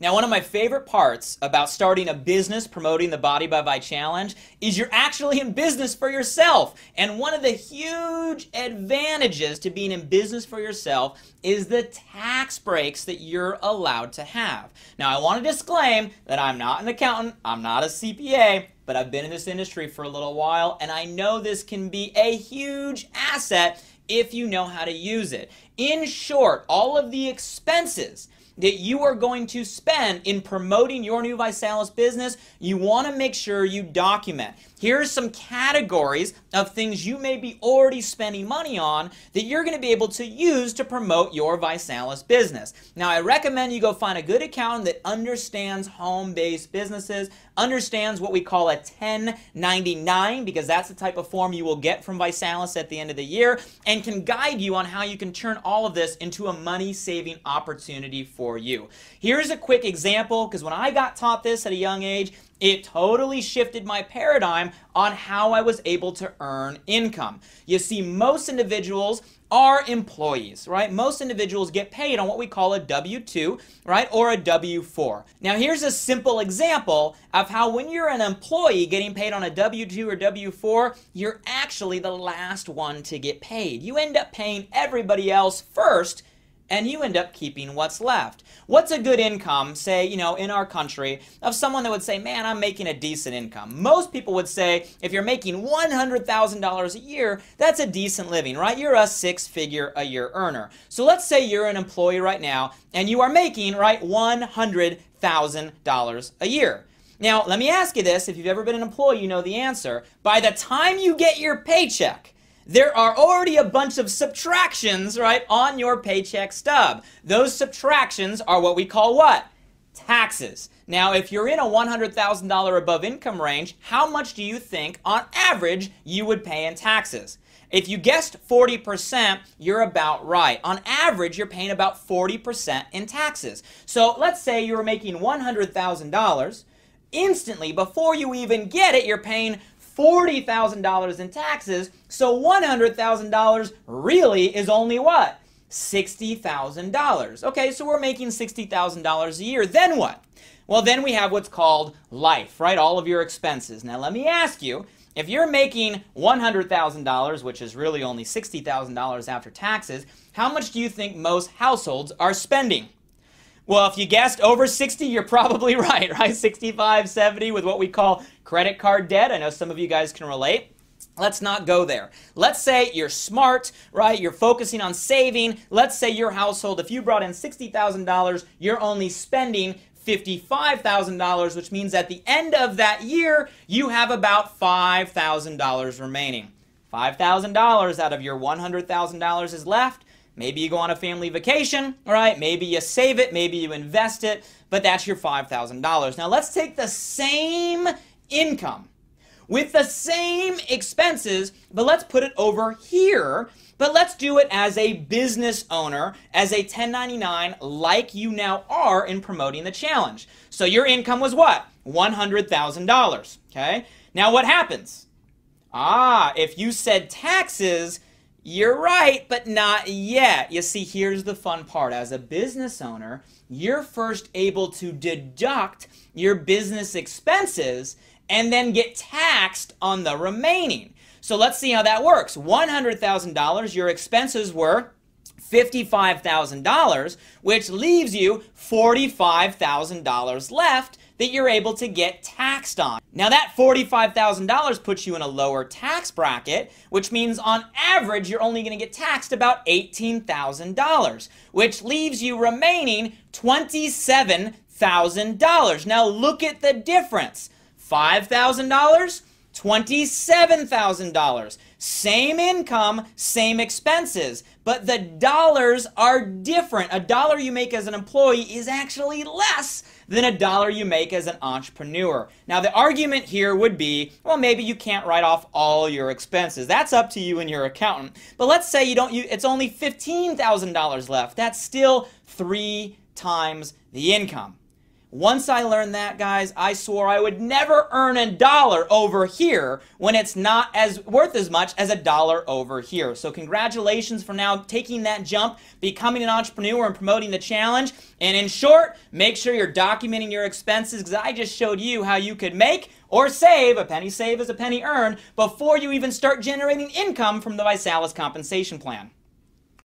Now, one of my favorite parts about starting a business promoting the Body by Vi Challenge is you're actually in business for yourself. And one of the huge advantages to being in business for yourself is the tax breaks that you're allowed to have. Now, I want to disclaim that I'm not an accountant, I'm not a CPA, but I've been in this industry for a little while, and I know this can be a huge asset if you know how to use it. In short, all of the expenses that you are going to spend in promoting your new ViSalus business, you want to make sure you document. Here's some categories of things you may be already spending money on that you're going to be able to use to promote your ViSalus business. Now, I recommend you go find a good accountant that understands home-based businesses, understands what we call a 1099, because that's the type of form you will get from ViSalus at the end of the year, and can guide you on how you can turn all of this into a money-saving opportunity for you. Here's a quick example, because when I got taught this at a young age, it totally shifted my paradigm on how I was able to earn income. You see, most individuals are employees, right? Most individuals get paid on what we call a W-2, right, or a W-4. Now, here's a simple example of how when you're an employee getting paid on a W-2 or W-4, you're actually the last one to get paid. You end up paying everybody else first, and you end up keeping what's left. What's a good income, say, in our country, of someone that would say, man, I'm making a decent income? Most people would say, if you're making $100,000 a year, that's a decent living, right? You're a six-figure-a-year earner. So let's say you're an employee right now, and you are making, right, $100,000 a year. Now, let me ask you this. If you've ever been an employee, you know the answer. By the time you get your paycheck, there are already a bunch of subtractions, right, on your paycheck stub. Those subtractions are what we call what? Taxes. Now, if you're in a $100,000 above income range, how much do you think, on average, you would pay in taxes? If you guessed 40%, you're about right. On average, you're paying about 40% in taxes. So let's say you were making $100,000. Instantly, before you even get it, you're paying $40,000 in taxes, so $100,000 really is only what? $60,000. Okay, so we're making $60,000 a year. Then what? Well, then we have what's called life, right? All of your expenses. Now, let me ask you, if you're making $100,000, which is really only $60,000 after taxes, how much do you think most households are spending? Well, if you guessed over 60, you're probably right, 65, 70 with what we call credit card debt. I know some of you guys can relate. Let's not go there. Let's say you're smart, right? You're focusing on saving. Let's say your household, if you brought in $60,000, you're only spending $55,000, which means at the end of that year, you have about $5,000 remaining. $5,000 out of your $100,000 is left. Maybe you go on a family vacation, all right? Maybe you save it, maybe you invest it, but that's your $5,000. Now let's take the same income with the same expenses, but let's put it over here, but let's do it as a business owner, as a 1099, like you now are in promoting the challenge. So your income was what? $100,000, okay? Now what happens? If you said taxes, you're right, but not yet. You see, here's the fun part. As a business owner, you're first able to deduct your business expenses and then get taxed on the remaining. So let's see how that works. $100,000, your expenses were $55,000, which leaves you $45,000 left that you're able to get taxed on. Now that $45,000 puts you in a lower tax bracket, which means on average you're only going to get taxed about $18,000, which leaves you remaining $27,000. Now look at the difference. $5,000, $27,000. Same income, same expenses, but the dollars are different. A dollar you make as an employee is actually less than a dollar you make as an entrepreneur. Now the argument here would be, well, maybe you can't write off all your expenses. That's up to you and your accountant. But let's say it's only $15,000 left. That's still 3 times the income. Once I learned that, guys, I swore I would never earn a dollar over here when it's not as worth as much as a dollar over here. So congratulations for now taking that jump, becoming an entrepreneur and promoting the challenge. And in short, make sure you're documenting your expenses, because I just showed you how you could make or save, a penny saved is a penny earned, before you even start generating income from the ViSalus compensation plan.